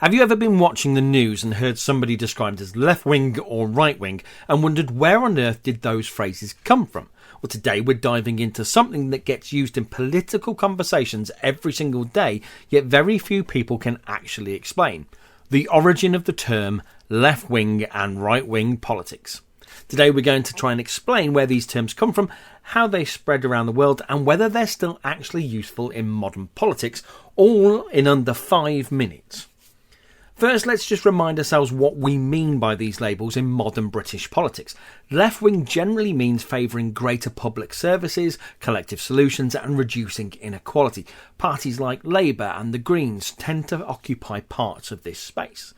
Have you ever been watching the news and heard somebody described as left-wing or right-wing and wondered where on earth did those phrases come from? Well, today we're diving into something that gets used in political conversations every single day, yet very few people can actually explain. The origin of the term left-wing and right-wing politics. Today we're going to try and explain where these terms come from, how they spread around the world, and whether they're still actually useful in modern politics, all in under 5 minutes. First, let's just remind ourselves what we mean by these labels in modern British politics. Left-wing generally means favouring greater public services, collective solutions and reducing inequality. Parties like Labour and the Greens tend to occupy parts of this space.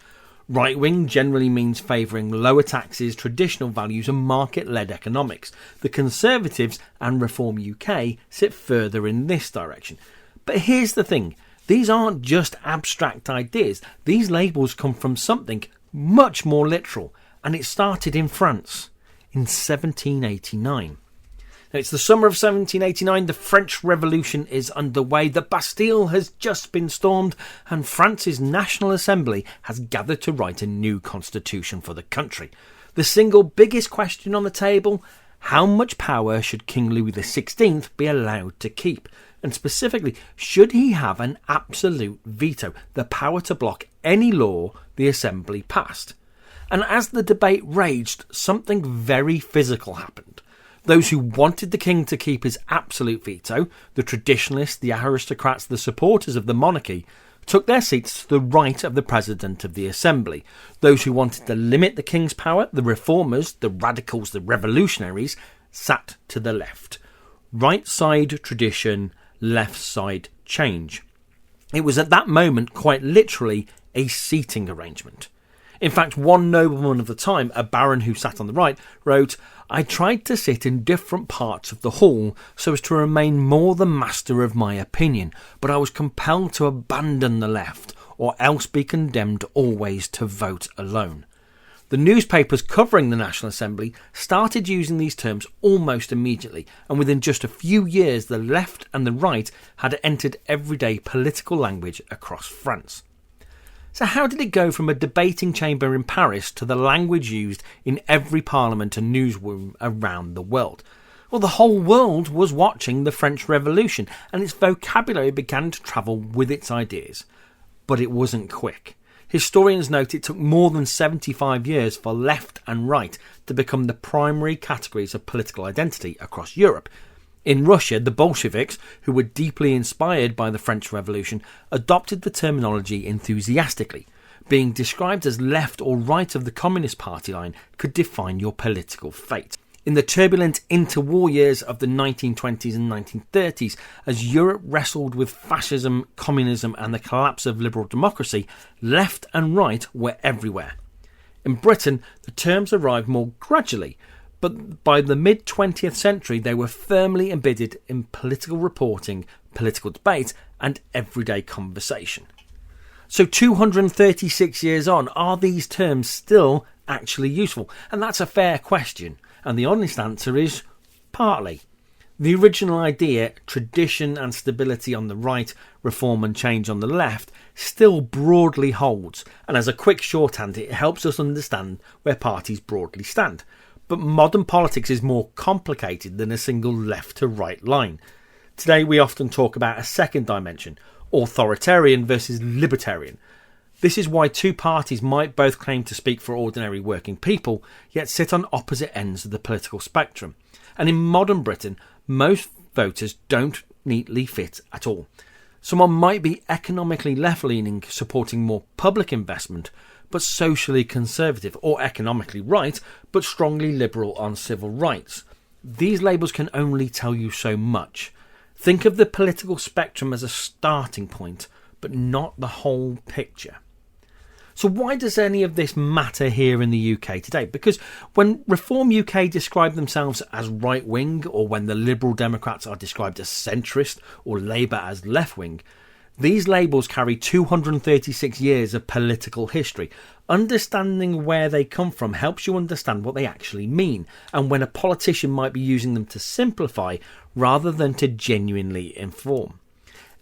Right-wing generally means favouring lower taxes, traditional values and market-led economics. The Conservatives and Reform UK sit further in this direction. But here's the thing. These aren't just abstract ideas. These labels come from something much more literal, and it started in France in 1789. Now, it's the summer of 1789, the French Revolution is underway, the Bastille has just been stormed, and France's National Assembly has gathered to write a new constitution for the country. The single biggest question on the table: how much power should King Louis XVI be allowed to keep? And specifically, should he have an absolute veto, the power to block any law the Assembly passed? And as the debate raged, something very physical happened. Those who wanted the king to keep his absolute veto, the traditionalists, the aristocrats, the supporters of the monarchy, took their seats to the right of the President of the Assembly. Those who wanted to limit the king's power, the reformers, the radicals, the revolutionaries, sat to the left. Right side tradition, left side change. It was at that moment quite literally a seating arrangement. In fact, one nobleman of the time, a baron who sat on the right, wrote, "I tried to sit in different parts of the hall so as to remain more the master of my opinion, but I was compelled to abandon the left, or else be condemned always to vote alone." The newspapers covering the National Assembly started using these terms almost immediately, and within just a few years the left and the right had entered everyday political language across France. So how did it go from a debating chamber in Paris to the language used in every parliament and newsroom around the world? Well, the whole world was watching the French Revolution, and its vocabulary began to travel with its ideas. But it wasn't quick. Historians note it took more than 75 years for left and right to become the primary categories of political identity across Europe. In Russia, the Bolsheviks, who were deeply inspired by the French Revolution, adopted the terminology enthusiastically. Being described as left or right of the Communist Party line could define your political fate. In the turbulent interwar years of the 1920s and 1930s, as Europe wrestled with fascism, communism and the collapse of liberal democracy, left and right were everywhere. In Britain, the terms arrived more gradually, but by the mid-20th century they were firmly embedded in political reporting, political debate and everyday conversation. So 236 years on, are these terms still actually useful? And that's a fair question. And the honest answer is partly. The original idea, tradition and stability on the right, reform and change on the left, still broadly holds. And as a quick shorthand, it helps us understand where parties broadly stand. But modern politics is more complicated than a single left to right line. Today we often talk about a second dimension, authoritarian versus libertarian. This is why two parties might both claim to speak for ordinary working people, yet sit on opposite ends of the political spectrum. And in modern Britain, most voters don't neatly fit at all. Someone might be economically left-leaning, supporting more public investment, but socially conservative, or economically right, but strongly liberal on civil rights. These labels can only tell you so much. Think of the political spectrum as a starting point, but not the whole picture. So why does any of this matter here in the UK today? Because when Reform UK describe themselves as right-wing, or when the Liberal Democrats are described as centrist, or Labour as left-wing, these labels carry 236 years of political history. Understanding where they come from helps you understand what they actually mean, and when a politician might be using them to simplify rather than to genuinely inform.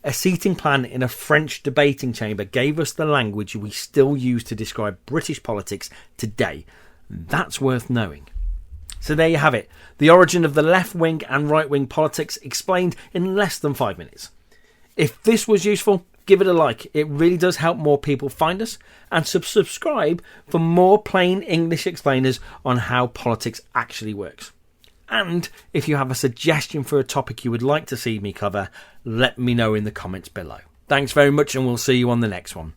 A seating plan in a French debating chamber gave us the language we still use to describe British politics today. That's worth knowing. So there you have it, the origin of the left wing and right wing politics explained in less than 5 minutes. If this was useful, give it a like. It really does help more people find us, and subscribe for more plain English explainers on how politics actually works. And if you have a suggestion for a topic you would like to see me cover, let me know in the comments below. Thanks very much, and we'll see you on the next one.